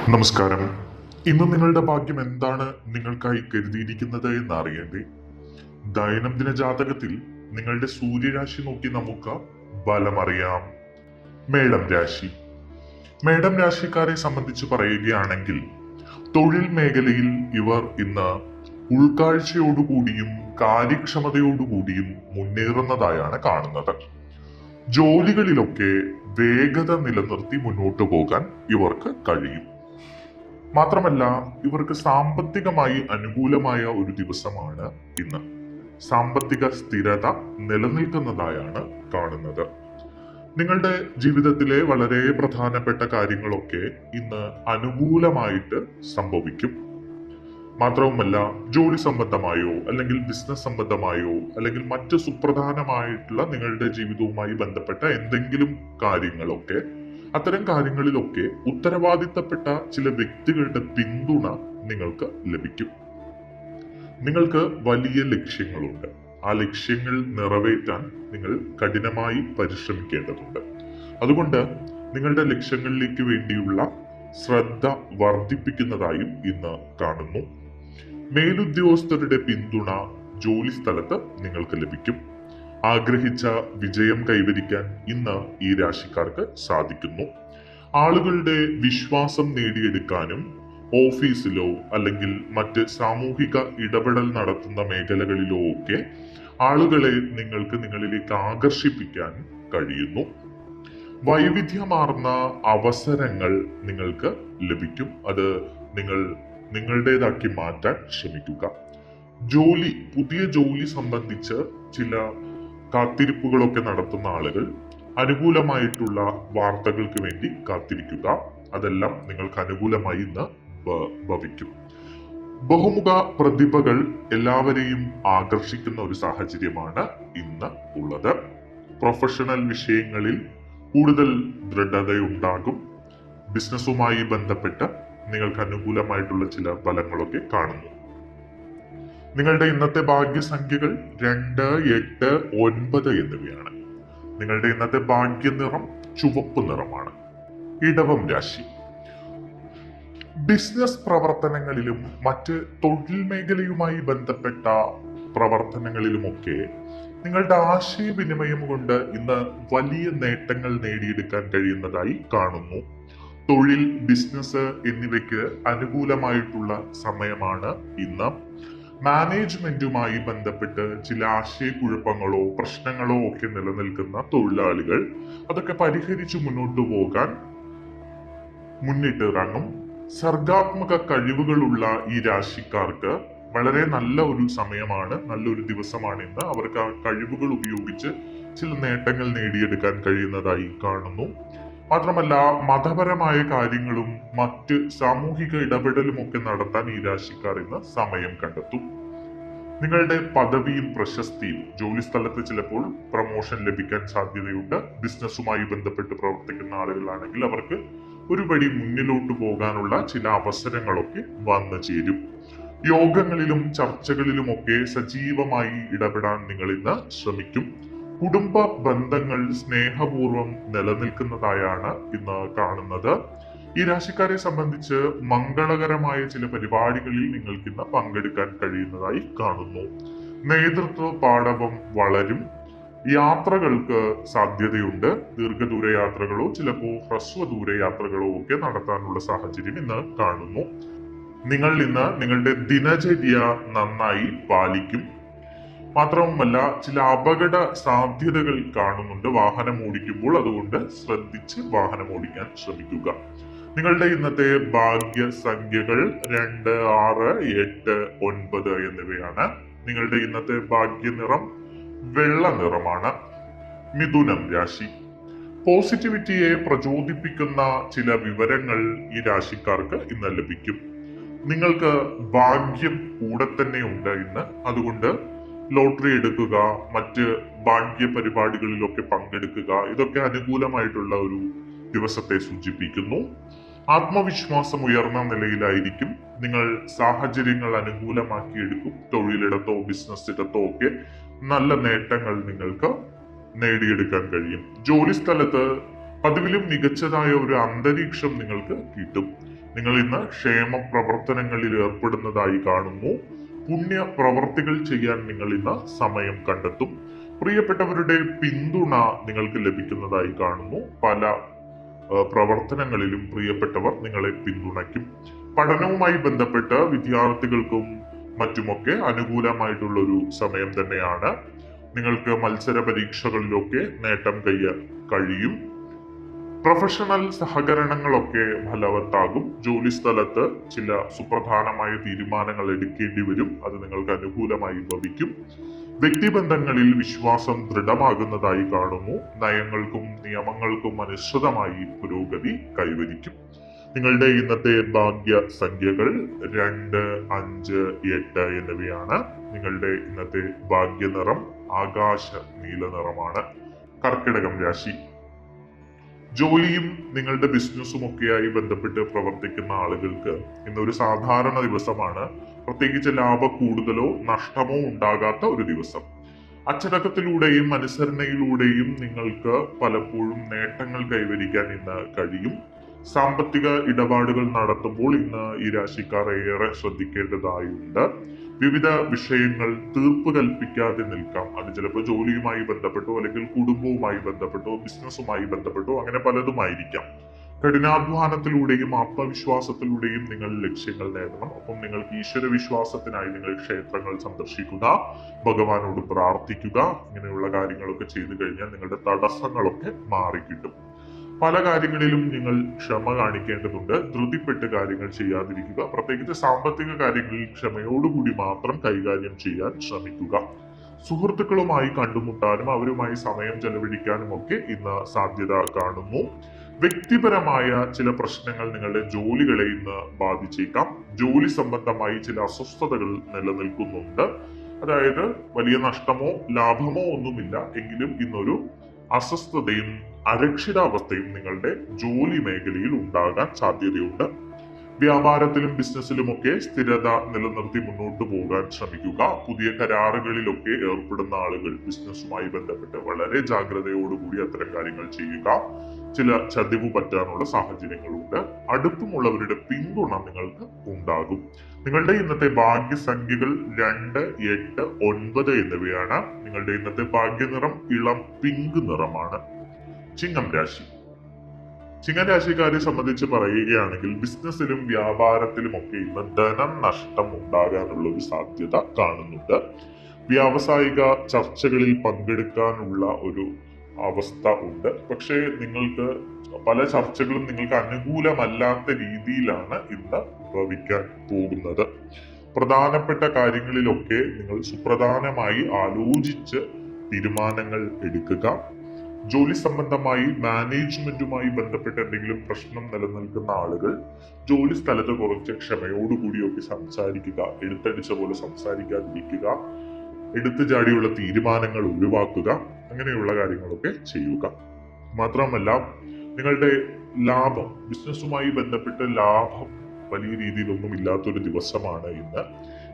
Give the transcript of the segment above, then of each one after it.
നമസ്കാരം. ഇന്ന് നിങ്ങളുടെ ഭാഗ്യം എന്താണ് നിങ്ങൾക്കായി കരുതിയിരിക്കുന്നത് എന്ന് അറിയണ്ടേ? ദൈനംദിന ജാതകത്തിൽ നിങ്ങളുടെ സൂര്യരാശി നോക്കി നമുക്ക് ബലമറിയാം. മേടം രാശി. മേടം രാശിക്കാരെ സംബന്ധിച്ച് പറയുകയാണെങ്കിൽ തൊഴിൽ മേഖലയിൽ ഇവർ ഇന്ന് ഉൾക്കാഴ്ചയോടുകൂടിയും കാര്യക്ഷമതയോടുകൂടിയും മുന്നേറുന്നതായാണ് കാണുന്നത്. ജോലികളിലൊക്കെ വേഗത നിലനിർത്തി മുന്നോട്ടു പോകാൻ ഇവർക്ക് കഴിയും. മാത്രമല്ല, ഇവർക്ക് സാമ്പത്തികമായി അനുകൂലമായ ഒരു ദിവസമാണ് ഇന്ന്. സാമ്പത്തിക സ്ഥിരത നിലനിൽക്കുന്നതായാണ് കാണുന്നത്. നിങ്ങളുടെ ജീവിതത്തിലെ വളരെ പ്രധാനപ്പെട്ട കാര്യങ്ങളൊക്കെ ഇന്ന് അനുകൂലമായിട്ട് സംഭവിക്കും. മാത്രവുമല്ല, ജോലി സംബന്ധമായോ അല്ലെങ്കിൽ ബിസിനസ് സംബന്ധമായോ അല്ലെങ്കിൽ മറ്റ് സുപ്രധാനമായിട്ടുള്ള നിങ്ങളുടെ ജീവിതവുമായി ബന്ധപ്പെട്ട എന്തെങ്കിലും കാര്യങ്ങളൊക്കെ, അത്തരം കാര്യങ്ങളിലൊക്കെ ഉത്തരവാദിത്തപ്പെട്ട ചില വ്യക്തികളുടെ പിന്തുണ നിങ്ങൾക്ക് ലഭിക്കും. നിങ്ങൾക്ക് വലിയ ലക്ഷ്യങ്ങളുണ്ട്. ആ ലക്ഷ്യങ്ങൾ നിറവേറ്റാൻ നിങ്ങൾ കഠിനമായി പരിശ്രമിക്കേണ്ടതുണ്ട്. അതുകൊണ്ട് നിങ്ങളുടെ ലക്ഷ്യങ്ങളിലേക്ക് വേണ്ടിയുള്ള ശ്രദ്ധ വർദ്ധിപ്പിക്കുന്നതായും ഇന്ന് കാണുന്നു. മേലുദ്യോഗസ്ഥരുടെ പിന്തുണ ജോലി സ്ഥലത്ത് നിങ്ങൾക്ക് ലഭിക്കും. ആഗ്രഹിച്ച വിജയം കൈവരിക്കാൻ ഇന്ന് ഈ രാശിക്കാർക്ക് സാധിക്കുന്നു. ആളുകളുടെ വിശ്വാസം നേടിയെടുക്കാനും ഓഫീസിലോ അല്ലെങ്കിൽ മറ്റ് സാമൂഹിക ഇടപെടൽ നടത്തുന്ന മേഖലകളിലോ ഒക്കെ ആളുകളെ നിങ്ങൾക്ക് നിങ്ങളിലേക്ക് ആകർഷിപ്പിക്കാൻ കഴിയുന്നു. വൈവിധ്യമാർന്ന അവസരങ്ങൾ നിങ്ങൾക്ക് ലഭിക്കും. അത് നിങ്ങൾ നിങ്ങളുടേതാക്കി മാറ്റാൻ ശ്രമിക്കുക. പുതിയ ജോലി സംബന്ധിച്ച് ചില കാത്തിരിപ്പുകളൊക്കെ നടത്തുന്ന ആളുകൾ അനുകൂലമായിട്ടുള്ള വാർത്തകൾക്ക് വേണ്ടി കാത്തിരിക്കുക. അതെല്ലാം നിങ്ങൾക്ക് അനുകൂലമായി ഇന്ന് ഭവിക്കും. ബഹുമുഖ പ്രതിഭകൾ എല്ലാവരെയും ആകർഷിക്കുന്ന ഒരു സാഹചര്യമാണ് ഇന്ന് ഉള്ളത്. പ്രൊഫഷണൽ വിഷയങ്ങളിൽ കൂടുതൽ ദൃഢതയുണ്ടാകും. ബിസിനസ്സുമായി ബന്ധപ്പെട്ട് നിങ്ങൾക്ക് അനുകൂലമായിട്ടുള്ള ചില ഫലങ്ങളൊക്കെ കാണുന്നു. നിങ്ങളുടെ ഇന്നത്തെ ഭാഗ്യസംഖ്യകൾ 2, 8, 9 എന്നിവയാണ്. നിങ്ങളുടെ ഇന്നത്തെ ഭാഗ്യ നിറം ചുവപ്പ് നിറമാണ്. ഇടവം രാശി. ബിസിനസ് പ്രവർത്തനങ്ങളിലും മറ്റ് തൊഴിൽ മേഖലയുമായി ബന്ധപ്പെട്ട പ്രവർത്തനങ്ങളിലുമൊക്കെ നിങ്ങളുടെ ആശയവിനിമയം കൊണ്ട് ഇന്ന് വലിയ നേട്ടങ്ങൾ നേടിയെടുക്കാൻ കഴിയുന്നതായി കാണുന്നു. തൊഴിൽ, ബിസിനസ് എന്നിവയ്ക്ക് അനുകൂലമായിട്ടുള്ള സമയമാണ് ഇന്ന്. മാനേജ്മെന്റുമായി ബന്ധപ്പെട്ട് ചില ആശയക്കുഴപ്പങ്ങളോ പ്രശ്നങ്ങളോ ഒക്കെ നിലനിൽക്കുന്ന തൊഴിലാളികൾ അതൊക്കെ പരിഹരിച്ചു മുന്നോട്ടു പോകാൻ മുന്നിട്ടിറങ്ങും. സർഗാത്മക കഴിവുകളുള്ള ഈ രാശിക്കാർക്ക് വളരെ നല്ല ഒരു സമയമാണ്, നല്ലൊരു ദിവസമാണ് ഇന്ന്. അവർക്ക് ആ കഴിവുകൾ ഉപയോഗിച്ച് ചില നേട്ടങ്ങൾ നേടിയെടുക്കാൻ കഴിയുന്നതായി കാണുന്നു. മാത്രമല്ല, മതപരമായ കാര്യങ്ങളും മറ്റ് സാമൂഹിക ഇടപെടലും ഒക്കെ നടത്താൻ ഈ രാശിക്കാർ ഇന്ന് സമയം കണ്ടെത്തും. നിങ്ങളുടെ പദവിയും പ്രശസ്തിയും, ജോലി സ്ഥലത്ത് ചിലപ്പോൾ പ്രൊമോഷൻ ലഭിക്കാൻ സാധ്യതയുണ്ട്. ബിസിനസ്സുമായി ബന്ധപ്പെട്ട് പ്രവർത്തിക്കുന്ന ആളുകളാണെങ്കിൽ അവർക്ക് ഒരു പടി മുന്നിലോട്ട് പോകാനുള്ള ചില അവസരങ്ങളൊക്കെ വന്നു ചേരും. യോഗങ്ങളിലും ചർച്ചകളിലുമൊക്കെ സജീവമായി ഇടപെടാൻ നിങ്ങൾ ഇന്ന് ശ്രമിക്കും. കുടുംബ ബന്ധങ്ങൾ സ്നേഹപൂർവ്വം നിലനിൽക്കുന്നതായാണ് ഇന്ന് കാണുന്നത്. ഈ രാശിക്കാരെ സംബന്ധിച്ച് മംഗളകരമായ ചില പരിപാടികളിൽ നിങ്ങൾക്ക് ഇന്ന് പങ്കെടുക്കാൻ കഴിയുന്നതായി കാണുന്നു. നേതൃത്വ പാടവം വളരും. യാത്രകൾക്ക് സാധ്യതയുണ്ട്. ദീർഘദൂര യാത്രകളോ ചിലപ്പോൾ ഹ്രസ്വദൂര യാത്രകളോ ഒക്കെ നടത്താനുള്ള സാഹചര്യം ഇന്ന് കാണുന്നു. നിങ്ങൾ ഇന്ന് നിങ്ങളുടെ ദിനചര്യ നന്നായി പാലിക്കും. മാത്രവുമല്ല, ചില അപകട സാധ്യതകൾ കാണുന്നുണ്ട് വാഹനം ഓടിക്കുമ്പോൾ. അതുകൊണ്ട് ശ്രദ്ധിച്ച് വാഹനം ഓടിക്കാൻ ശ്രമിക്കുക. നിങ്ങളുടെ ഇന്നത്തെ ഭാഗ്യ സംഖ്യകൾ 2, 6, 8, 9 എന്നിവയാണ്. നിങ്ങളുടെ ഇന്നത്തെ ഭാഗ്യ നിറം വെള്ള നിറമാണ്. മിഥുനം രാശി. പോസിറ്റിവിറ്റിയെ പ്രചോദിപ്പിക്കുന്ന ചില വിവരങ്ങൾ ഈ രാശിക്കാർക്ക് ഇന്ന് ലഭിക്കും. നിങ്ങൾക്ക് ഭാഗ്യം കൂടെ തന്നെ ഉണ്ട് ഇന്ന്. അതുകൊണ്ട് ലോട്ടറി എടുക്കുക, മറ്റ് ഭാഗ്യ പരിപാടികളിലൊക്കെ പങ്കെടുക്കുക. ഇതൊക്കെ അനുകൂലമായിട്ടുള്ള ഒരു ദിവസത്തെ സൂചിപ്പിക്കുന്നു. ആത്മവിശ്വാസം ഉയർന്ന നിലയിലായിരിക്കും. നിങ്ങൾ സാഹചര്യങ്ങൾ അനുകൂലമാക്കിയെടുക്കും. തൊഴിലിടത്തോ ബിസിനസ്സിടത്തോ ഒക്കെ നല്ല നേട്ടങ്ങൾ നിങ്ങൾക്ക് നേടിയെടുക്കാൻ കഴിയും. ജോലി സ്ഥലത്ത് പതിവിലും മികച്ചതായ ഒരു അന്തരീക്ഷം നിങ്ങൾക്ക് കിട്ടും. നിങ്ങൾ ഇന്ന് ക്ഷേമ പ്രവർത്തനങ്ങളിൽ ഏർപ്പെടുന്നതായി കാണുന്നു. പുണ്യ പ്രവർത്തികൾ ചെയ്യാൻ നിങ്ങൾ ഇന്ന് സമയം കണ്ടെത്തും. പ്രിയപ്പെട്ടവരുടെ പിന്തുണ നിങ്ങൾക്ക് ലഭിക്കുന്നതായി കാണുന്നു. പല പ്രവർത്തനങ്ങളിലും പ്രിയപ്പെട്ടവർ നിങ്ങളെ പിന്തുണയ്ക്കും. പഠനവുമായി ബന്ധപ്പെട്ട് വിദ്യാർത്ഥികൾക്കും മറ്റുമൊക്കെ അനുകൂലമായിട്ടുള്ള ഒരു സമയം തന്നെയാണ്. നിങ്ങൾക്ക് മത്സര പരീക്ഷകളിലൊക്കെ നേട്ടം കഴിയും. പ്രൊഫഷണൽ സഹകരണങ്ങളൊക്കെ ഫലവത്താകും. ജോലി സ്ഥലത്ത് ചില സുപ്രധാനമായ തീരുമാനങ്ങൾ എടുക്കേണ്ടി വരും. അത് നിങ്ങൾക്ക് അനുകൂലമായി ഭവിക്കും. വ്യക്തിബന്ധങ്ങളിൽ വിശ്വാസം ദൃഢമാകുന്നതായി കാണുന്നു. നയങ്ങൾക്കും നിയമങ്ങൾക്കും അനുസൃതമായി പുരോഗതി കൈവരിക്കും. നിങ്ങളുടെ ഇന്നത്തെ ഭാഗ്യ സംഖ്യകൾ 2, 5, 8 എന്നിവയാണ്. നിങ്ങളുടെ ഇന്നത്തെ ഭാഗ്യ നിറം ആകാശ നീല നിറമാണ്. കർക്കിടകം രാശി. ജോലിയും നിങ്ങളുടെ ബിസിനസ്സും ഒക്കെയായി ബന്ധപ്പെട്ട് പ്രവർത്തിക്കുന്ന ആളുകൾക്ക് ഇന്നൊരു സാധാരണ ദിവസമാണ്. പ്രത്യേകിച്ച് ലാഭ കൂടുതലോ നഷ്ടമോ ഉണ്ടാകാത്ത ഒരു ദിവസം. അച്ചടക്കത്തിലൂടെയും അനുസരണയിലൂടെയും നിങ്ങൾക്ക് പലപ്പോഴും നേട്ടങ്ങൾ കൈവരിക്കാൻ ഇന്ന് കഴിയും. സാമ്പത്തിക ഇടപാടുകൾ നടത്തുമ്പോൾ ഇന്ന് ഈ രാശിക്കാർ ഏറെ ശ്രദ്ധിക്കേണ്ടതായുണ്ട്. വിവിധ വിഷയങ്ങൾ തീർപ്പ് കൽപ്പിക്കാതെ നിൽക്കാം. അത് ചിലപ്പോൾ ജോലിയുമായി ബന്ധപ്പെട്ടോ അല്ലെങ്കിൽ കുടുംബവുമായി ബന്ധപ്പെട്ടോ ബിസിനസ്സുമായി ബന്ധപ്പെട്ടോ അങ്ങനെ പലതുമായിരിക്കാം. കഠിനാധ്വാനത്തിലൂടെയും ആത്മവിശ്വാസത്തിലൂടെയും നിങ്ങൾ ലക്ഷ്യങ്ങൾ നേടണം. ഒപ്പം നിങ്ങൾക്ക് ഈശ്വര വിശ്വാസത്തിനായി നിങ്ങൾ ക്ഷേത്രങ്ങൾ സന്ദർശിക്കുക, ഭഗവാനോട് പ്രാർത്ഥിക്കുക. ഇങ്ങനെയുള്ള കാര്യങ്ങളൊക്കെ ചെയ്തു കഴിഞ്ഞാൽ നിങ്ങളുടെ തടസ്സങ്ങളൊക്കെ മാറിക്കിട്ടും. പല കാര്യങ്ങളിലും നിങ്ങൾ ക്ഷമ കാണിക്കേണ്ടതുണ്ട്. ധൃതിപ്പെട്ട് കാര്യങ്ങൾ ചെയ്യാതിരിക്കുക. പ്രത്യേകിച്ച് സാമ്പത്തിക കാര്യങ്ങളിൽ ക്ഷമയോടുകൂടി മാത്രം കൈകാര്യം ചെയ്യാൻ ശ്രമിക്കുക. സുഹൃത്തുക്കളുമായി കണ്ടുമുട്ടാനും അവരുമായി സമയം ചെലവഴിക്കാനും ഒക്കെ ഇന്ന് സാധ്യത കാണുന്നു. വ്യക്തിപരമായ ചില പ്രശ്നങ്ങൾ നിങ്ങളുടെ ജോലികളെ ഇന്ന് ബാധിച്ചേക്കാം. ജോലി സംബന്ധമായി ചില അസ്വസ്ഥതകൾ നിലനിൽക്കുന്നുണ്ട്. അതായത് വലിയ നഷ്ടമോ ലാഭമോ ഒന്നുമില്ല, എങ്കിലും ഇന്നൊരു അസ്വസ്ഥതയും അരക്ഷിതാവസ്ഥയും നിങ്ങളുടെ ജോലി മേഖലയിൽ ഉണ്ടാകാൻ സാധ്യതയുണ്ട്. വ്യാപാരത്തിലും ബിസിനസ്സിലുമൊക്കെ സ്ഥിരത നിലനിർത്തി മുന്നോട്ട് പോകാൻ ശ്രമിക്കുക. പുതിയ കരാറുകളിലൊക്കെ ഏർപ്പെടുന്ന ആളുകൾ ബിസിനസ്സുമായി ബന്ധപ്പെട്ട് വളരെ ജാഗ്രതയോടുകൂടി അത്തരം കാര്യങ്ങൾ ചെയ്യുക. ചില ചതിവ് പറ്റാനുള്ള സാഹചര്യങ്ങളുണ്ട്. അടുപ്പമുള്ളവരുടെ പിന്തുണ നിങ്ങൾക്ക് ഉണ്ടാകും. നിങ്ങളുടെ ഇന്നത്തെ ഭാഗ്യസംഖ്യകൾ 2, 8, 9 എന്നിവയാണ്. നിങ്ങളുടെ ഇന്നത്തെ ഭാഗ്യനിറം ഇളം പിങ്ക് നിറമാണ്. ചിങ്ങം രാശി. ചിങ്ങം രാശിക്കാരെ സംബന്ധിച്ച് പറയുകയാണെങ്കിൽ ബിസിനസ്സിലും വ്യാപാരത്തിലും ഒക്കെ ഇന്ന് ധനം നഷ്ടം ഉണ്ടാകാനുള്ള ഒരു സാധ്യത കാണുന്നുണ്ട്. വ്യാവസായിക ചർച്ചകളിൽ പങ്കെടുക്കാനുള്ള ഒരു അവസ്ഥ ഉണ്ട്. പക്ഷേ നിങ്ങൾക്ക് പല ചർച്ചകളും നിങ്ങൾക്ക് അനുകൂലമല്ലാത്ത രീതിയിലാണ് ഇന്ന് ഭവിക്കാൻ പോകുന്നത്. പ്രധാനപ്പെട്ട കാര്യങ്ങളിലൊക്കെ നിങ്ങൾ സുപ്രധാനമായി ആലോചിച്ച് തീരുമാനങ്ങൾ എടുക്കുക. ജോലി സംബന്ധമായി മാനേജ്മെന്റുമായി ബന്ധപ്പെട്ട് എന്തെങ്കിലും പ്രശ്നം നിലനിൽക്കുന്ന ആളുകൾ ജോലി സ്ഥലത്ത് കുറച്ച് ക്ഷമയോടുകൂടിയൊക്കെ സംസാരിക്കുക. എടുത്തടിച്ച പോലെ സംസാരിക്കാതിരിക്കുക. എടുത്തു ചാടിയുള്ള തീരുമാനങ്ങൾ ഒഴിവാക്കുക. അങ്ങനെയുള്ള കാര്യങ്ങളൊക്കെ ചെയ്യുക. മാത്രമല്ല നിങ്ങളുടെ ലാഭം, ബിസിനസ്സുമായി ബന്ധപ്പെട്ട് ലാഭം വലിയ രീതിയിലൊന്നും ഇല്ലാത്തൊരു ദിവസമാണ് ഇന്ന്.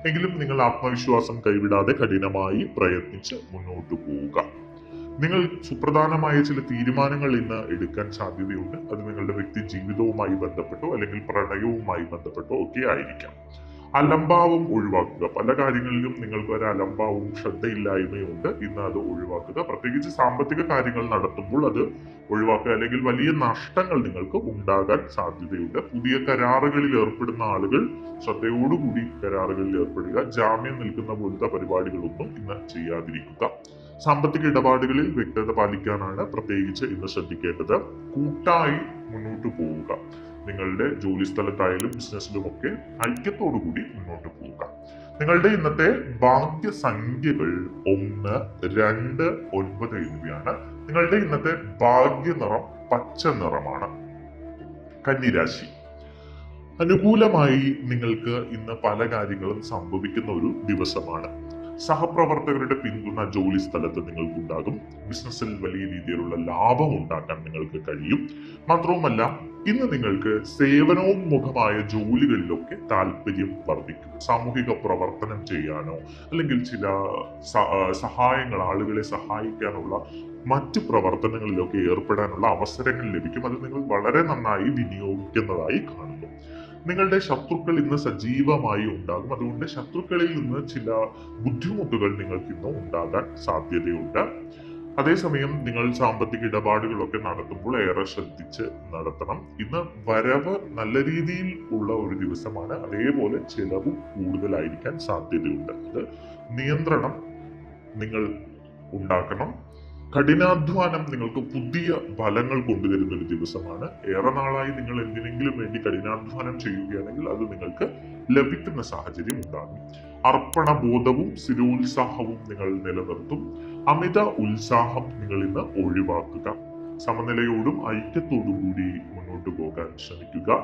എങ്കിലും നിങ്ങൾ ആത്മവിശ്വാസം കൈവിടാതെ കഠിനമായി പ്രയത്നിച്ച് മുന്നോട്ട് പോവുക. നിങ്ങൾ സുപ്രധാനമായ ചില തീരുമാനങ്ങൾ ഇന്ന് എടുക്കാൻ സാധ്യതയുണ്ട്. അത് നിങ്ങളുടെ വ്യക്തി ജീവിതവുമായി ബന്ധപ്പെട്ടോ അല്ലെങ്കിൽ പ്രണയവുമായി ബന്ധപ്പെട്ടോ ഒക്കെ ആയിരിക്കാം. അലംഭാവം ഒഴിവാക്കുക. പല കാര്യങ്ങളിലും നിങ്ങൾക്ക് ഒരു അലംഭാവവും ശ്രദ്ധയില്ലായ്മയും ഉണ്ട്. ഇന്ന് അത് ഒഴിവാക്കുക. പ്രത്യേകിച്ച് സാമ്പത്തിക കാര്യങ്ങൾ നടത്തുമ്പോൾ അത് ഒഴിവാക്കുക. അല്ലെങ്കിൽ വലിയ നഷ്ടങ്ങൾ നിങ്ങൾക്ക് ഉണ്ടാകാൻ സാധ്യതയുണ്ട്. പുതിയ കരാറുകളിൽ ഏർപ്പെടുന്ന ആളുകൾ ശ്രദ്ധയോടുകൂടി കരാറുകളിൽ ഏർപ്പെടുക. ജാമ്യം നിൽക്കുന്ന പോലത്തെ പരിപാടികളൊന്നും ഇന്ന് ചെയ്യാതിരിക്കുക. സാമ്പത്തിക ഇടപാടുകളിൽ വ്യക്തത പാലിക്കാനാണ് പ്രത്യേകിച്ച് ഇന്ന് ശ്രദ്ധിക്കേണ്ടത്. കൂട്ടായി മുന്നോട്ട് പോവുക. നിങ്ങളുടെ ജോലി സ്ഥലത്തായാലും ബിസിനസ്സിലും ഒക്കെ ഐക്യത്തോടുകൂടി മുന്നോട്ട് പോവുക. നിങ്ങളുടെ ഇന്നത്തെ ഭാഗ്യസംഖ്യകൾ 1, 2, 9 എന്നിവയാണ്. നിങ്ങളുടെ ഇന്നത്തെ ഭാഗ്യനിറം പച്ച നിറമാണ്. കന്നിരാശി. അനുകൂലമായി നിങ്ങൾക്ക് ഇന്ന് പല കാര്യങ്ങളും സംഭവിക്കുന്ന ഒരു ദിവസമാണ്. സഹപ്രവർത്തകരുടെ പിന്തുണ ജോലി സ്ഥലത്ത് നിങ്ങൾക്കുണ്ടാകും. ബിസിനസ്സിൽ വലിയ രീതിയിലുള്ള ലാഭം ഉണ്ടാക്കാൻ നിങ്ങൾക്ക് കഴിയും. മാത്രവുമല്ല ഇന്ന് നിങ്ങൾക്ക് സേവനോന്മുഖമായ ജോലികളിലൊക്കെ താല്പര്യം വർദ്ധിക്കും. സാമൂഹിക പ്രവർത്തനം ചെയ്യാനോ അല്ലെങ്കിൽ ചില സഹായങ്ങൾ, ആളുകളെ സഹായിക്കാനുള്ള മറ്റ് പ്രവർത്തനങ്ങളിലൊക്കെ ഏർപ്പെടാനുള്ള അവസരങ്ങൾ ലഭിക്കും. അത് നിങ്ങൾ വളരെ നന്നായി വിനിയോഗിക്കുന്നതായി കാണുന്നു. നിങ്ങളുടെ ശത്രുക്കൾ ഇന്ന് സജീവമായി ഉണ്ടാകും. അതുകൊണ്ട് ശത്രുക്കളിൽ നിന്ന് ചില ബുദ്ധിമുട്ടുകൾ നിങ്ങൾക്ക് ഇന്ന് ഉണ്ടാകാൻ സാധ്യതയുണ്ട്. അതേസമയം നിങ്ങൾ സാമ്പത്തിക ഇടപാടുകളൊക്കെ നടത്തുമ്പോൾ ഏറെ ശ്രദ്ധിച്ച് നടത്തണം. ഇന്ന് വരവ് നല്ല രീതിയിൽ ഉള്ള ഒരു ദിവസമാണ്, അതേപോലെ ചിലവും കൂടുതലായിരിക്കാൻ സാധ്യതയുണ്ട്. അത് നിയന്ത്രണം നിങ്ങൾ ഉണ്ടാക്കണം. കഠിനാധ്വാനം നിങ്ങൾക്ക് പുതിയ ഫലങ്ങൾ കൊണ്ടുവരുന്ന ഒരു ദിവസമാണ്. ഏറെ നാളായി നിങ്ങൾ എന്തിനെങ്കിലും വേണ്ടി കഠിനാധ്വാനം ചെയ്യുകയാണെങ്കിൽ അത് നിങ്ങൾക്ക് ലഭിക്കുന്ന സാഹചര്യം ഉണ്ടാകും. അർപ്പണബോധവും സ്ഥിരോത്സാഹവും നിങ്ങൾ നിലനിർത്തും. അമിത ഉത്സാഹം നിങ്ങൾ ഇന്ന് ഒഴിവാക്കുക. സമനിലയോടും ഐക്യത്തോടും കൂടി മുന്നോട്ട് പോകാൻ ശ്രമിക്കുക.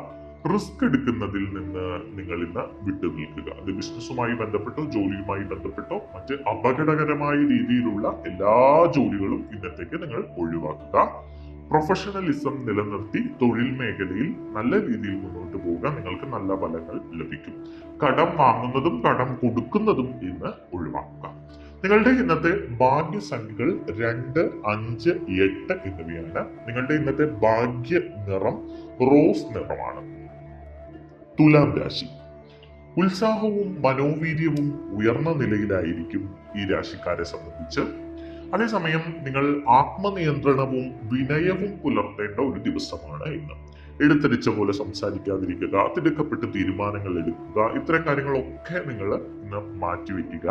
റിസ്ക് എടുക്കുന്നതിൽ നിന്ന് നിങ്ങൾ ഇന്ന് വിട്ടുനിൽക്കുക. അത് ബിസിനസ്സുമായി ബന്ധപ്പെട്ടോ ജോലിയുമായി ബന്ധപ്പെട്ടോ മറ്റ് അപകടകരമായ രീതിയിലുള്ള എല്ലാ ജോലികളും ഇന്നത്തേക്ക് നിങ്ങൾ ഒഴിവാക്കുക. പ്രൊഫഷണലിസം നിലനിർത്തി തൊഴിൽ മേഖലയിൽ നല്ല രീതിയിൽ മുന്നോട്ട് പോവുക. നിങ്ങൾക്ക് നല്ല ഫലങ്ങൾ ലഭിക്കും. കടം വാങ്ങുന്നതും കടം കൊടുക്കുന്നതും ഇന്ന് ഒഴിവാക്കുക. നിങ്ങളുടെ ഇന്നത്തെ ഭാഗ്യസംഖ്യകൾ 2, 5, 8 എന്നിവയാണ്. നിങ്ങളുടെ ഇന്നത്തെ ഭാഗ്യ നിറം റോസ് നിറമാണ്. തുലാം രാശി. ഉത്സാഹവും മനോവീര്യവും ഉയർന്ന നിലയിലായിരിക്കും ഈ രാശിക്കാരെ സംബന്ധിച്ച്. അതേസമയം നിങ്ങൾ ആത്മനിയന്ത്രണവും വിനയവും പുലർത്തേണ്ട ഒരു ദിവസമാണ് ഇന്ന്. എടുത്തടിച്ച പോലെ സംസാരിക്കാതിരിക്കുക, തിടുക്കപ്പെട്ട് തീരുമാനങ്ങൾ എടുക്കുക, ഇത്തരം കാര്യങ്ങളൊക്കെ നിങ്ങൾ ഇന്ന് മാറ്റിവെക്കുക.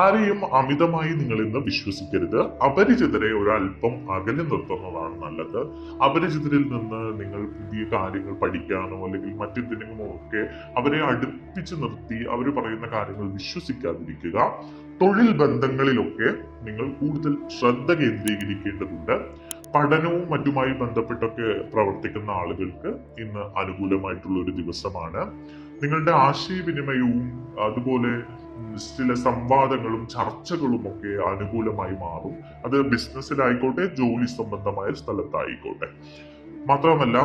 ആരെയും അമിതമായി നിങ്ങൾ ഇന്ന് വിശ്വസിക്കരുത്. അപരിചിതരെ ഒരല്പം അകലെ നിർത്തുന്നതാണ് നല്ലത്. അപരിചിതരിൽ നിന്ന് നിങ്ങൾ പുതിയ കാര്യങ്ങൾ പഠിക്കാനോ അല്ലെങ്കിൽ മറ്റെന്തിനെങ്കിലും ഒക്കെ അവരെ അടുപ്പിച്ച് നിർത്തി അവർ പറയുന്ന കാര്യങ്ങൾ വിശ്വസിക്കാതിരിക്കുക. തൊഴിൽ ബന്ധങ്ങളിലൊക്കെ നിങ്ങൾ കൂടുതൽ ശ്രദ്ധ കേന്ദ്രീകരിക്കേണ്ടതുണ്ട്. പഠനവും മറ്റുമായി ബന്ധപ്പെട്ടൊക്കെ പ്രവർത്തിക്കുന്ന ആളുകൾക്ക് ഇന്ന് അനുകൂലമായിട്ടുള്ള ഒരു ദിവസമാണ്. നിങ്ങളുടെ ആശയവിനിമയവും അതുപോലെ ചില സംവാദങ്ങളും ചർച്ചകളും ഒക്കെ അനുകൂലമായി മാറും. അത് ബിസിനസ്സിലായിക്കോട്ടെ ജോലി സംബന്ധമായ സ്ഥലത്തായിക്കോട്ടെ. മാത്രമല്ല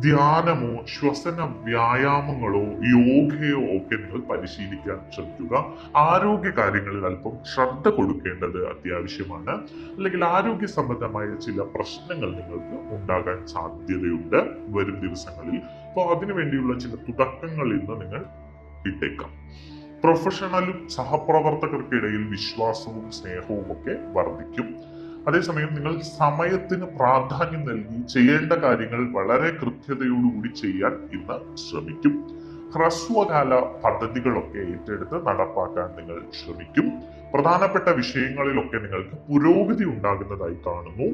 ധ്യാനമോ ശ്വസന വ്യായാമങ്ങളോ യോഗയോ ഒക്കെ നിങ്ങൾ പരിശീലിക്കാൻ ശ്രമിക്കുക. ആരോഗ്യ കാര്യങ്ങളിൽ അല്പം ശ്രദ്ധ കൊടുക്കേണ്ടത് അത്യാവശ്യമാണ്. അല്ലെങ്കിൽ ആരോഗ്യ സംബന്ധമായ ചില പ്രശ്നങ്ങൾ നിങ്ങൾക്ക് ഉണ്ടാകാൻ സാധ്യതയുണ്ട് വരും ദിവസങ്ങളിൽ. അപ്പോൾ അതിനു വേണ്ടിയുള്ള ചില തുടക്കങ്ങൾ ഇന്ന് നിങ്ങൾ ഇട്ടേക്കാം. പ്രൊഫഷണലും സഹപ്രവർത്തകർക്കിടയിൽ വിശ്വാസവും സ്നേഹവും ഒക്കെ വർദ്ധിക്കും. അതേസമയം നിങ്ങൾ സമയത്തിന് പ്രാധാന്യം നൽകി ചെയ്യേണ്ട കാര്യങ്ങൾ വളരെ കൃത്യതയോടുകൂടി ചെയ്യാൻ ഇന്ന് ശ്രമിക്കും. ഹ്രസ്വകാല പദ്ധതികളൊക്കെ ഏറ്റെടുത്ത് നടപ്പാക്കാൻ നിങ്ങൾ ശ്രമിക്കും. പ്രധാനപ്പെട്ട വിഷയങ്ങളിലൊക്കെ നിങ്ങൾക്ക് പുരോഗതി ഉണ്ടാകുന്നതായി കാണുന്നു.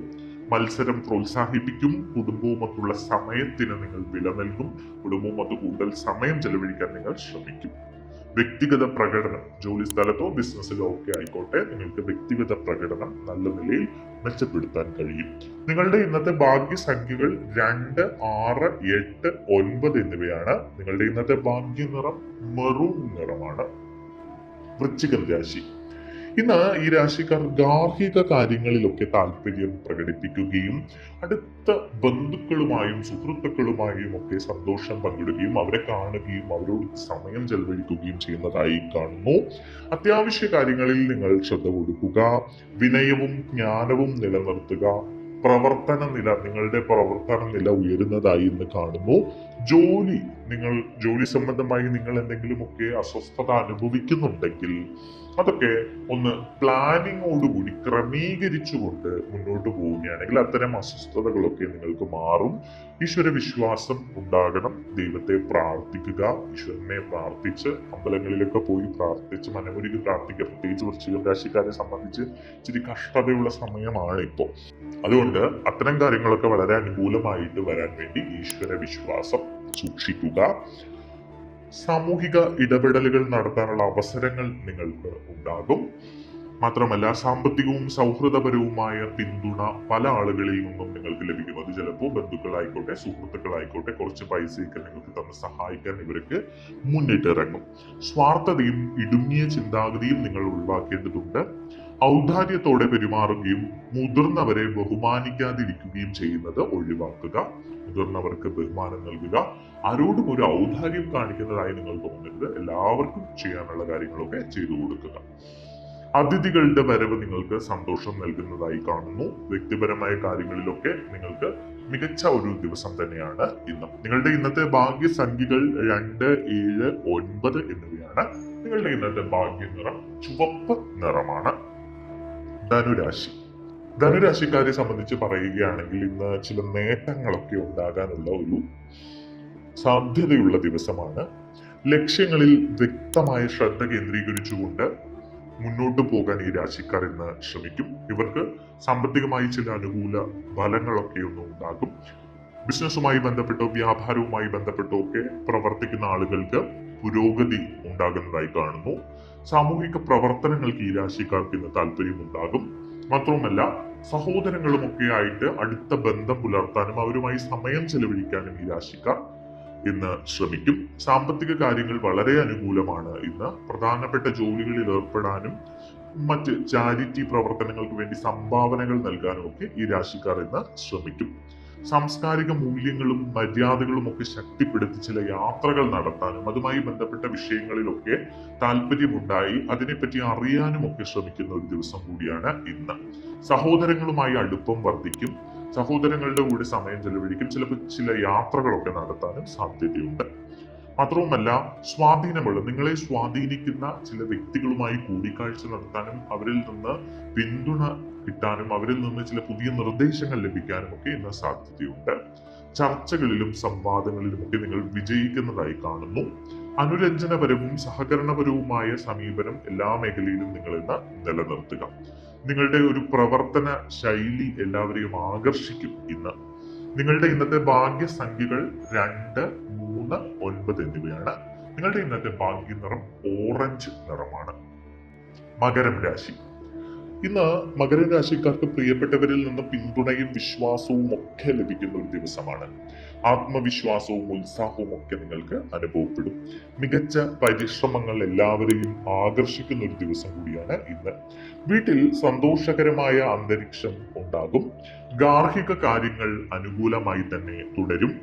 മത്സരം പ്രോത്സാഹിപ്പിക്കും. കുടുംബവുമൊത്തുള്ള സമയത്തിന് നിങ്ങൾ വില നൽകും. കുടുംബവുമൊത്ത് കൂടുതൽ സമയം ചെലവഴിക്കാൻ നിങ്ങൾ ശ്രമിക്കും. വ്യക്തിഗത പ്രകടനം ജോലി സ്ഥലത്തോ ബിസിനസ്സിലോ ഒക്കെ ആയിക്കോട്ടെ, നിങ്ങൾക്ക് വ്യക്തിഗത പ്രകടനം നല്ല നിലയിൽ മെച്ചപ്പെടുത്താൻ കഴിയും. നിങ്ങളുടെ ഇന്നത്തെ ഭാഗ്യസംഖ്യകൾ 2, 6, 8, 9 എന്നിവയാണ്. നിങ്ങളുടെ ഇന്നത്തെ ഭാഗ്യ നിറം മെറൂൺ നിറമാണ്. വൃശ്ചികം രാശി. ഇന്ന് ഈ രാശിക്കാർ ഗാർഹിക കാര്യങ്ങളിലൊക്കെ താല്പര്യം പ്രകടിപ്പിക്കുകയും അടുത്ത ബന്ധുക്കളുമായും സുഹൃത്തുക്കളുമായും ഒക്കെ സന്തോഷം പങ്കിടുകയും അവരെ കാണുകയും അവരോട് സമയം ചെലവഴിക്കുകയും ചെയ്യുന്നതായി കാണുന്നു. അത്യാവശ്യ കാര്യങ്ങളിൽ നിങ്ങൾ ശ്രദ്ധ കൊടുക്കുക. വിനയവും ജ്ഞാനവും നിലനിർത്തുക. നിങ്ങളുടെ പ്രവർത്തന നില ഉയരുന്നതായി ഇന്ന് കാണുന്നു. ജോലി സംബന്ധമായി നിങ്ങൾ എന്തെങ്കിലുമൊക്കെ അസ്വസ്ഥത അനുഭവിക്കുന്നുണ്ടെങ്കിൽ അതൊക്കെ ഒന്ന് പ്ലാനിങ്ങോടുകൂടി ക്രമീകരിച്ചുകൊണ്ട് മുന്നോട്ട് പോവുകയാണെങ്കിൽ അത്തരം അസ്വസ്ഥതകളൊക്കെ നിങ്ങൾക്ക് മാറും. ഈശ്വര വിശ്വാസം ഉണ്ടാകണം. ദൈവത്തെ പ്രാർത്ഥിക്കുക. ഈശ്വരനെ പ്രാർത്ഥിച്ച് അമ്പലങ്ങളിലൊക്കെ പോയി പ്രാർത്ഥിച്ച് മനമുരുകി പ്രാർത്ഥിക്കുക. പ്രത്യേകിച്ച് വൃശ്ചികം രാശിക്കാരെ സംബന്ധിച്ച് ഇച്ചിരി കഷ്ടതയുള്ള സമയമാണ് ഇപ്പോൾ. അതുകൊണ്ട് അത്തരം കാര്യങ്ങളൊക്കെ വളരെ അനുകൂലമായിട്ട് വരാൻ വേണ്ടി ഈശ്വര വിശ്വാസം സൂക്ഷിക്കുക. സാമൂഹിക ഇടപെടലുകൾ നടത്താനുള്ള അവസരങ്ങൾ നിങ്ങൾക്ക് ഉണ്ടാകും. മാത്രമല്ല സാമ്പത്തികവും സൗഹൃദപരവുമായ പിന്തുണ പല ആളുകളിൽ നിന്നും നിങ്ങൾക്ക് ലഭിക്കും. അത് ചിലപ്പോൾ ബന്ധുക്കളായിക്കോട്ടെ സുഹൃത്തുക്കളായിക്കോട്ടെ കുറച്ച് പൈസയൊക്കെ നിങ്ങൾക്ക് തന്ന് സഹായിക്കാൻ ഇവർക്ക് മുന്നിട്ടിറങ്ങും. സ്വാർത്ഥതയും ഇടുങ്ങിയ ചിന്താഗതിയും നിങ്ങൾ ഒഴിവാക്കേണ്ടതുണ്ട്. ഔദാര്യത്തോടെ പെരുമാറുകയും മുതിർന്നവരെ ബഹുമാനിക്കാതിരിക്കുകയും ചെയ്യുന്നത് ഒഴിവാക്കുക. മുതിർന്നവർക്ക് ബഹുമാനം നൽകുക. ആരോടും ഒരു ഔദാര്യം കാണിക്കുന്നതായി നിങ്ങൾ തോന്നരുത്. എല്ലാവർക്കും ചെയ്യാനുള്ള കാര്യങ്ങളൊക്കെ ചെയ്തു കൊടുക്കുക. അതിഥികളുടെ വരവ് നിങ്ങൾക്ക് സന്തോഷം നൽകുന്നതായി കാണുന്നു. വ്യക്തിപരമായ കാര്യങ്ങളിലൊക്കെ നിങ്ങൾക്ക് മികച്ച ഒരു ദിവസം തന്നെയാണ് ഇന്ന്. നിങ്ങളുടെ ഇന്നത്തെ ഭാഗ്യസംഖ്യകൾ 2, 7, 9 എന്നിവയാണ്. നിങ്ങളുടെ ഇന്നത്തെ ഭാഗ്യ നിറം ചുവപ്പ് നിറമാണ്. ധനുരാശി. ധനുരാശിക്കാരെ സംബന്ധിച്ച് പറയുകയാണെങ്കിൽ ഇന്ന് ചില നേട്ടങ്ങളൊക്കെ ഉണ്ടാകാനുള്ള ഒരു സാധ്യതയുള്ള ദിവസമാണ്. ലക്ഷ്യങ്ങളിൽ വ്യക്തമായ ശ്രദ്ധ കേന്ദ്രീകരിച്ചുകൊണ്ട് മുന്നോട്ട് പോകാൻ ഈ രാശിക്കാർ ഇന്ന് ശ്രമിക്കും. ഇവർക്ക് സാമ്പത്തികമായി ചില അനുകൂല ഫലങ്ങളൊക്കെ ഒന്നും ഉണ്ടാകും. ബിസിനസ്സുമായി ബന്ധപ്പെട്ടോ വ്യാപാരവുമായി ബന്ധപ്പെട്ടോ ഒക്കെ പ്രവർത്തിക്കുന്ന ആളുകൾക്ക് പുരോഗതി ഉണ്ടാകുന്നതായി കാണുന്നു. സാമൂഹിക പ്രവർത്തനങ്ങൾക്ക് ഈ രാശിക്കാർക്ക് ഇന്ന് താല്പര്യമുണ്ടാകും. മാത്രവുമല്ല, സഹോദരങ്ങളുമൊക്കെ ആയിട്ട് അടുത്ത ബന്ധം പുലർത്താനും അവരുമായി സമയം ചെലവഴിക്കാനും ഈ രാശിക്കാർ ഇന്ന് ശ്രമിക്കും. സാമ്പത്തിക കാര്യങ്ങൾ വളരെ അനുകൂലമാണ് ഇന്ന്. പ്രധാനപ്പെട്ട ജോലികളിൽ ഏർപ്പെടാനും മറ്റ് ചാരിറ്റി പ്രവർത്തനങ്ങൾക്ക് വേണ്ടി സംഭാവനകൾ നൽകാനും ഒക്കെ ഈ രാശിക്കാർ ഇന്ന് ശ്രമിക്കും. സാംസ്കാരിക മൂല്യങ്ങളും മര്യാദകളും ഒക്കെ ശക്തിപ്പെടുത്തി ചില യാത്രകൾ നടത്താനും അതുമായി ബന്ധപ്പെട്ട വിഷയങ്ങളിലൊക്കെ താല്പര്യമുണ്ടായി അതിനെപ്പറ്റി അറിയാനും ഒക്കെ ശ്രമിക്കുന്ന ഒരു ദിവസം കൂടിയാണ് ഇന്ന്. സഹോദരങ്ങളുമായി അടുപ്പം വർദ്ധിക്കും. സഹോദരങ്ങളുടെ കൂടെ സമയം ചെലവഴിക്കും. ചിലപ്പോൾ ചില യാത്രകളൊക്കെ നടത്താനും സാധ്യതയുണ്ട്. മാത്രവുമല്ല, സ്വാധീനമുള്ള നിങ്ങളെ സ്വാധീനിക്കുന്ന ചില വ്യക്തികളുമായി കൂടിക്കാഴ്ച നടത്താനും അവരിൽ നിന്ന് പിന്തുണ കിട്ടാനും അവരിൽ നിന്ന് ചില പുതിയ നിർദ്ദേശങ്ങൾ ലഭിക്കാനും ഒക്കെ ഇന്ന് സാധ്യതയുണ്ട്. ചർച്ചകളിലും സംവാദങ്ങളിലും ഒക്കെ നിങ്ങൾ വിജയിക്കുന്നതായി കാണുന്നു. അനുരഞ്ജനപരവും സഹകരണപരവുമായ സമീപനം എല്ലാ മേഖലയിലും നിങ്ങൾ ഇന്ന് നിലനിർത്തുക. നിങ്ങളുടെ ഒരു പ്രവർത്തന ശൈലി എല്ലാവരെയും ആകർഷിക്കും ഇന്ന്. നിങ്ങളുടെ ഇന്നത്തെ ഭാഗ്യസംഖ്യകൾ 2, 3, 9 എന്നിവയാണ്. നിങ്ങളുടെ ഇന്നത്തെ ഭാഗ്യ നിറം ഓറഞ്ച് നിറമാണ്. മകരം രാശി. ഇന്ന് മകര രാശിക്കാർക്ക് പ്രിയപ്പെട്ടവരിൽ നിന്ന് പിന്തുണയും വിശ്വാസവും ഒക്കെ ലഭിക്കുന്ന ഒരു ദിവസമാണ്. ആത്മവിശ്വാസവും ഉത്സാഹവും ഒക്കെ നിങ്ങൾക്ക് അനുഭവപ്പെടും. മികച്ച പരിശ്രമങ്ങൾ എല്ലാവരെയും ആകർഷിക്കുന്ന ഒരു ദിവസം കൂടിയാണ് ഇന്ന്. വീട്ടിൽ സന്തോഷകരമായ അന്തരീക്ഷം ഉണ്ടാകും. ഗാർഹിക കാര്യങ്ങൾ അനുകൂലമായി തന്നെ തുടരും.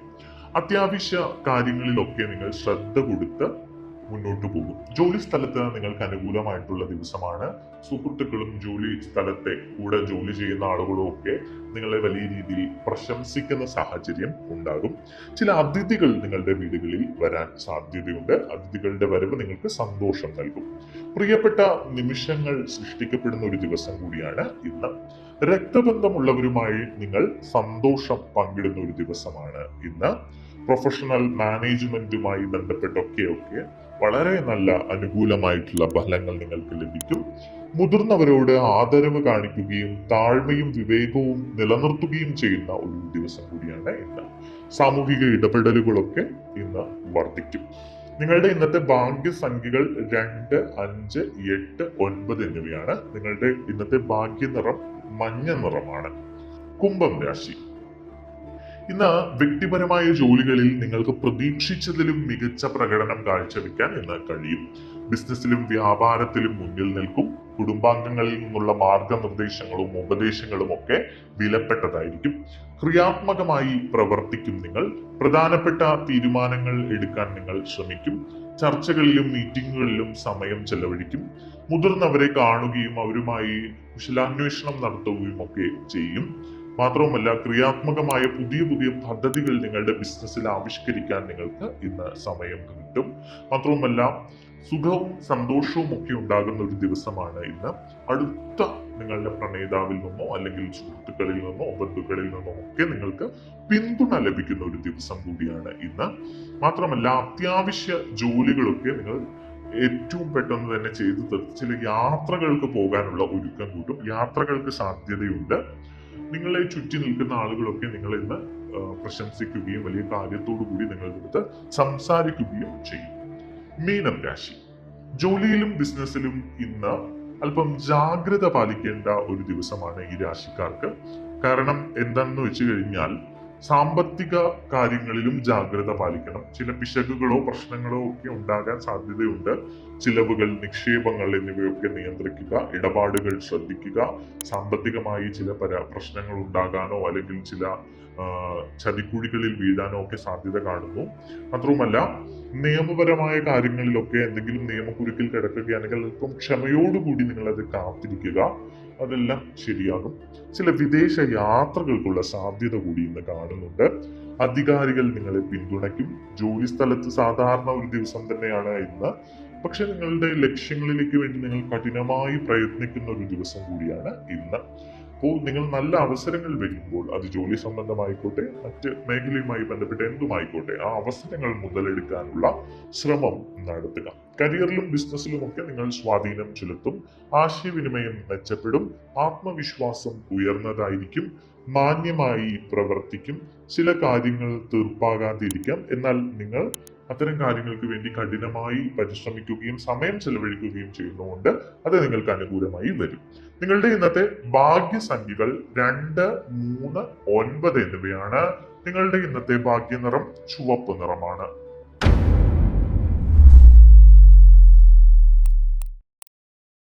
അത്യാവശ്യ കാര്യങ്ങളിലൊക്കെ നിങ്ങൾ ശ്രദ്ധ കൊടുത്ത് മുന്നോട്ട് പോകും. ജോലി സ്ഥലത്ത് നിങ്ങൾക്ക് അനുകൂലമായിട്ടുള്ള ദിവസമാണ്. സുഹൃത്തുക്കളും ജോലി സ്ഥലത്തെ കൂടെ ജോലി ചെയ്യുന്ന ആളുകളും ഒക്കെ നിങ്ങളെ വലിയ രീതിയിൽ പ്രശംസിക്കുന്ന സാഹചര്യം ഉണ്ടാകും. ചില അതിഥികൾ നിങ്ങളുടെ വീടുകളിൽ വരാൻ സാധ്യതയുണ്ട്. അതിഥികളുടെ വരവ് നിങ്ങൾക്ക് സന്തോഷം നൽകും. പ്രിയപ്പെട്ട നിമിഷങ്ങൾ സൃഷ്ടിക്കപ്പെടുന്ന ഒരു ദിവസം കൂടിയാണ് ഇന്ന്. രക്തബന്ധമുള്ളവരുമായി നിങ്ങൾ സന്തോഷം പങ്കിടുന്ന ഒരു ദിവസമാണ് ഇന്ന്. പ്രൊഫഷണൽ മാനേജ്മെന്റുമായി ബന്ധപ്പെട്ടൊക്കെ വളരെ നല്ല അനുകൂലമായിട്ടുള്ള ഫലങ്ങൾ നിങ്ങൾക്ക് ലഭിക്കും. മുതിർന്നവരോട് ആദരവ് കാണിക്കുകയും താഴ്മയും വിവേകവും നിലനിർത്തുകയും ചെയ്യുന്ന ഒരു ദിവസം കൂടിയാണ് ഇന്ന്. സാമൂഹിക ഇടപെടലുകളൊക്കെ ഇന്ന് വർദ്ധിക്കും. നിങ്ങളുടെ ഇന്നത്തെ ഭാഗ്യസംഖ്യകൾ 2, 5, 8, 9 എന്നിവയാണ്. നിങ്ങളുടെ ഇന്നത്തെ ഭാഗ്യ നിറം മഞ്ഞ നിറമാണ്. കുംഭം രാശി. ഇന്ന് വ്യക്തിപരമായ ജോലികളിൽ നിങ്ങൾക്ക് പ്രതീക്ഷിച്ചതിലും മികച്ച പ്രകടനം കാഴ്ചവെക്കാൻ ഇന്ന് കഴിയും. ബിസിനസ്സിലും വ്യാപാരത്തിലും മുന്നിൽ നിൽക്കും. കുടുംബാംഗങ്ങളിൽ നിന്നുള്ള മാർഗനിർദ്ദേശങ്ങളും ഉപദേശങ്ങളും ഒക്കെ വിലപ്പെട്ടതായിരിക്കും. ക്രിയാത്മകമായി പ്രവർത്തിക്കും നിങ്ങൾ. പ്രധാനപ്പെട്ട തീരുമാനങ്ങൾ എടുക്കാൻ നിങ്ങൾ ശ്രമിക്കും. ചർച്ചകളിലും മീറ്റിങ്ങുകളിലും സമയം ചെലവഴിക്കും. മുതിർന്നവരെ കാണുകയും അവരുമായി കുശലാന്വേഷണം നടത്തുകയും ഒക്കെ ചെയ്യും. മാത്രവുമല്ല, ക്രിയാത്മകമായ പുതിയ പുതിയ പദ്ധതികൾ നിങ്ങളുടെ ബിസിനസ്സിൽ ആവിഷ്കരിക്കാൻ നിങ്ങൾക്ക് ഇന്ന് സമയം കിട്ടും. മാത്രവുമല്ല, സുഖവും സന്തോഷവും ഒക്കെ ഉണ്ടാകുന്ന ഒരു ദിവസമാണ് ഇന്ന്. അടുത്ത നിങ്ങളുടെ പ്രണയിതാവിൽ നിന്നോ അല്ലെങ്കിൽ സുഹൃത്തുക്കളിൽ നിന്നോ ബന്ധുക്കളിൽ നിന്നോ ഒക്കെ നിങ്ങൾക്ക് പിന്തുണ ലഭിക്കുന്ന ഒരു ദിവസം കൂടിയാണ് ഇന്ന്. മാത്രമല്ല, അത്യാവശ്യ ജോലികളൊക്കെ നിങ്ങൾ ഏറ്റവും പെട്ടെന്ന് തന്നെ ചെയ്തു തീർത്ത് ചില യാത്രകൾക്ക് പോകാനുള്ള ഒരുക്കം കൂട്ടും. യാത്രകൾക്ക് സാധ്യതയുണ്ട്. നിങ്ങളെ ചുറ്റി നിൽക്കുന്ന ആളുകളൊക്കെ നിങ്ങളെ ഇന്ന് പ്രശംസിക്കുകയും വലിയ കാര്യത്തോടു കൂടി നിങ്ങളുടെ അടുത്ത് സംസാരിക്കുകയും ചെയ്യും. മീനം രാശി. ജോലിയിലും ബിസിനസ്സിലും ഇന്ന് അല്പം ജാഗ്രത പാലിക്കേണ്ട ഒരു ദിവസമാണ് ഈ രാശിക്കാർക്ക്. കാരണം എന്താണെന്ന് വെച്ച് കഴിഞ്ഞാൽ സാമ്പത്തിക കാര്യങ്ങളിലും ജാഗ്രത പാലിക്കണം. ചില പിശകുകളോ പ്രശ്നങ്ങളോ ഒക്കെ ഉണ്ടാകാൻ സാധ്യതയുണ്ട്. ചിലവുകൾ, നിക്ഷേപങ്ങൾ എന്നിവയൊക്കെ നിയന്ത്രിക്കുക. ഇടപാടുകൾ ശ്രദ്ധിക്കുക. സാമ്പത്തികമായി ചില പ്രശ്നങ്ങൾ ഉണ്ടാകാനോ അല്ലെങ്കിൽ ചില ചതിക്കുഴികളിൽ വീഴാനോ ഒക്കെ സാധ്യത കാണുന്നു. മാത്രവുമല്ല, നിയമപരമായ കാര്യങ്ങളിലൊക്കെ എന്തെങ്കിലും നിയമക്കുരുക്കിൽ കിടക്കുകയാണെങ്കിൽ അല്പം ക്ഷമയോടുകൂടി നിങ്ങൾ അത് കാത്തിരിക്കുക. അതെല്ലാം ശരിയാകും. ചില വിദേശ യാത്രകൾക്കുള്ള സാധ്യത കൂടി ഇന്ന് കാണുന്നുണ്ട്. അധികാരികൾ നിങ്ങളെ പിന്തുണയ്ക്കും. ജോലി സ്ഥലത്ത് സാധാരണ ഒരു ദിവസം തന്നെയാണ് ഇന്ന്. പക്ഷെ നിങ്ങളുടെ ലക്ഷ്യങ്ങളിലേക്ക് വേണ്ടി നിങ്ങൾ കഠിനമായി പ്രയത്നിക്കുന്ന ഒരു ദിവസം കൂടിയാണ് ഇന്ന്. അപ്പോൾ നിങ്ങൾ നല്ല അവസരങ്ങൾ വരുമ്പോൾ, അത് ജോലി സംബന്ധമായിക്കോട്ടെ, മറ്റ് മേഖലയുമായി ബന്ധപ്പെട്ട എന്തുമായിക്കോട്ടെ, ആ അവസരങ്ങൾ മുതലെടുക്കാനുള്ള ശ്രമം നടത്തുക. കരിയറിലും ബിസിനസ്സിലും ഒക്കെ നിങ്ങൾ സ്വാധീനം ചെലുത്തും. ആശയവിനിമയം മെച്ചപ്പെടും. ആത്മവിശ്വാസം ഉയർന്നതായിരിക്കും. മാന്യമായി പ്രവർത്തിക്കും. ചില കാര്യങ്ങൾ തീർപ്പാകാതിരിക്കാം, എന്നാൽ നിങ്ങൾ അത്തരം കാര്യങ്ങൾക്ക് വേണ്ടി കഠിനമായി പരിശ്രമിക്കുകയും സമയം ചെലവഴിക്കുകയും ചെയ്യുന്നതുകൊണ്ട് അത് നിങ്ങൾക്ക് അനുകൂലമായി വരും. നിങ്ങളുടെ ഇന്നത്തെ ഭാഗ്യസംഖ്യകൾ 2, 3, 9 എന്നിവയാണ്. നിങ്ങളുടെ ഇന്നത്തെ ഭാഗ്യനിറം ചുവപ്പ് നിറമാണ്.